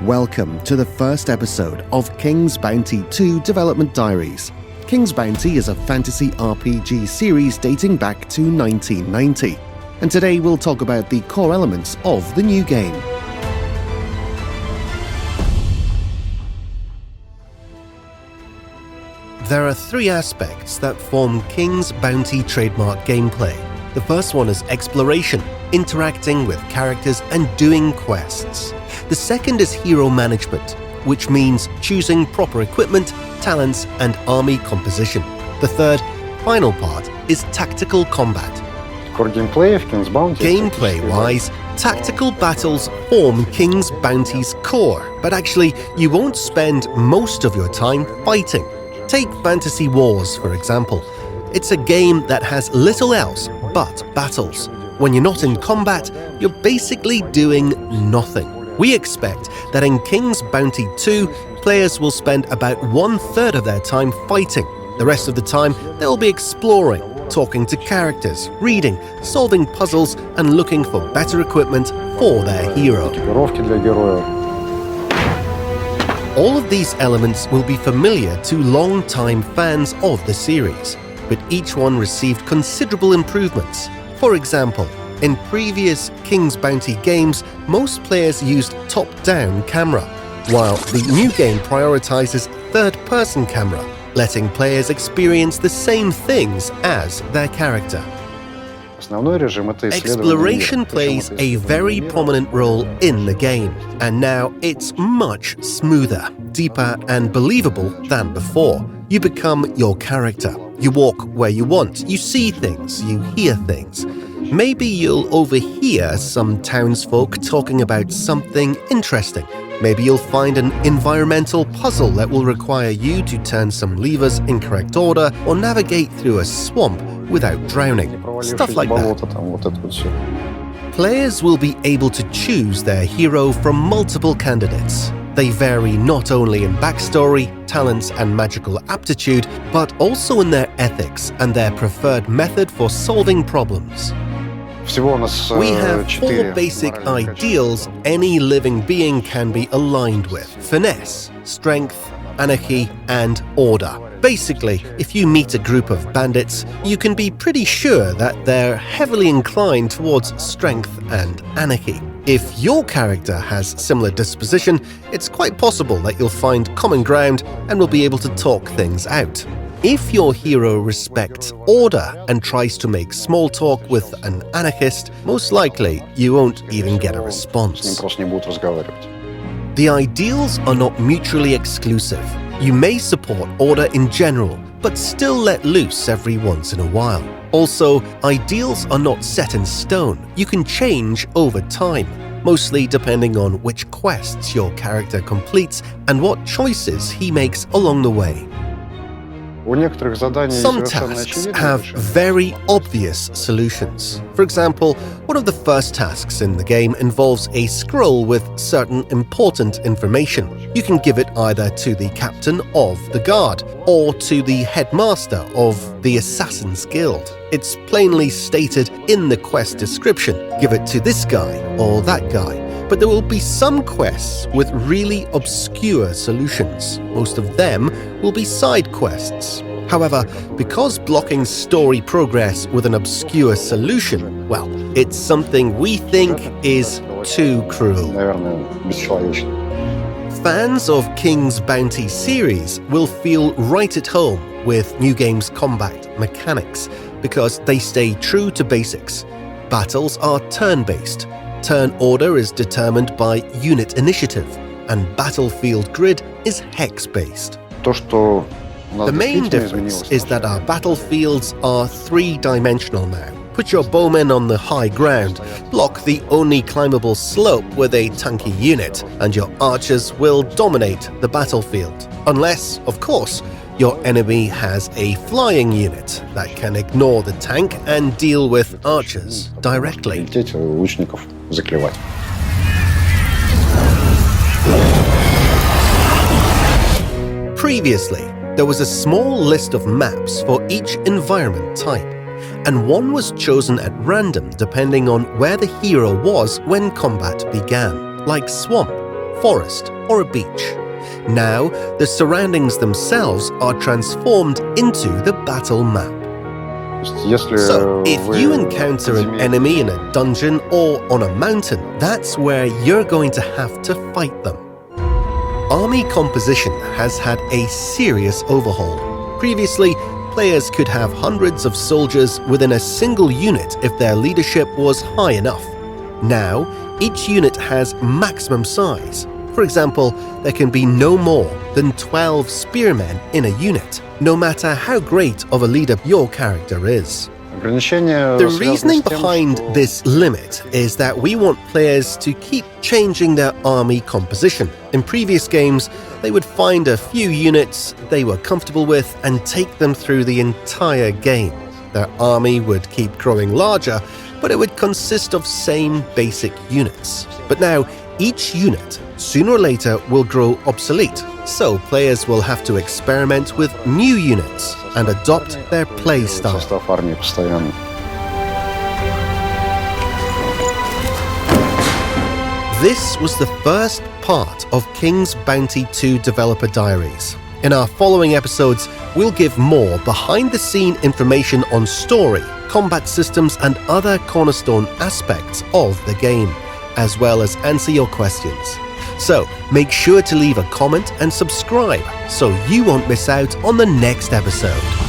Welcome to the first episode of King's Bounty 2 Development Diaries. King's Bounty is a fantasy RPG series dating back to 1990, and today we'll talk about the core elements of the new game. There are three aspects that form King's Bounty trademark gameplay. The first one is exploration, interacting with characters and doing quests. The second is hero management, which means choosing proper equipment, talents, and army composition. The third, final part, is tactical combat. Gameplay-wise, tactical battles form King's Bounty's core, but actually, you won't spend most of your time fighting. Take Fantasy Wars, for example. It's a game that has little else but battles. When you're not in combat, you're basically doing nothing. We expect that in King's Bounty 2, players will spend about 1/3 of their time fighting. The rest of the time, they'll be exploring, talking to characters, reading, solving puzzles, and looking for better equipment for their hero. All of these elements will be familiar to long-time fans of the series, but each one received considerable improvements. For example, in previous King's Bounty games, most players used top-down camera, while the new game prioritizes third-person camera, letting players experience the same things as their character. Exploration plays a very prominent role in the game, and now it's much smoother, deeper, and believable than before. You become your character. You walk where you want, you see things, you hear things. Maybe you'll overhear some townsfolk talking about something interesting. Maybe you'll find an environmental puzzle that will require you to turn some levers in correct order or navigate through a swamp without drowning. Stuff like that. Players will be able to choose their hero from multiple candidates. They vary not only in backstory, talents, and magical aptitude, but also in their ethics and their preferred method for solving problems. We have 4 basic ideals any living being can be aligned with: finesse, strength, anarchy, and order. Basically, if you meet a group of bandits, you can be pretty sure that they're heavily inclined towards strength and anarchy. If your character has similar disposition, it's quite possible that you'll find common ground and will be able to talk things out. If your hero respects order and tries to make small talk with an anarchist, most likely you won't even get a response. The ideals are not mutually exclusive. You may support order in general, but still let loose every once in a while. Also, ideals are not set in stone. You can change over time, mostly depending on which quests your character completes and what choices he makes along the way. Some tasks have very obvious solutions. For example, one of the first tasks in the game involves a scroll with certain important information. You can give it either to the captain of the guard or to the headmaster of the Assassin's Guild. It's plainly stated in the quest description, give it to this guy or that guy. But there will be some quests with really obscure solutions. Most of them will be side quests. However, because blocking story progress with an obscure solution, well, it's something we think is too cruel. Fans of King's Bounty series will feel right at home with New Game's combat mechanics because they stay true to basics. Battles are turn-based. Turn order is determined by unit initiative, and battlefield grid is hex-based. The main difference is that our battlefields are 3-dimensional now. Put your bowmen on the high ground, block the only climbable slope with a tanky unit, and your archers will dominate the battlefield. Unless, of course, your enemy has a flying unit that can ignore the tank and deal with archers directly. Previously, there was a small list of maps for each environment type, and one was chosen at random depending on where the hero was when combat began, like Swamp, forest, or a beach. Now, the surroundings themselves are transformed into the battle map. So, if you encounter an enemy in a dungeon or on a mountain, that's where you're going to have to fight them. Army composition has had a serious overhaul. Previously, players could have hundreds of soldiers within a single unit if their leadership was high enough. Now, each unit has maximum size. For example, there can be no more than 12 spearmen in a unit, no matter how great of a leader your character is. The reasoning behind this limit is that we want players to keep changing their army composition. In previous games, they would find a few units they were comfortable with and take them through the entire game. Their army would keep growing larger, but it would consist of same basic units. But now, each unit, sooner or later, will grow obsolete, so players will have to experiment with new units and adopt their play style. This was the first part of King's Bounty 2 Developer Diaries. In our following episodes, we'll give more behind-the-scene information on story, combat systems, and other cornerstone aspects of the game, as well as answer your questions. So, make sure to leave a comment and subscribe so you won't miss out on the next episode.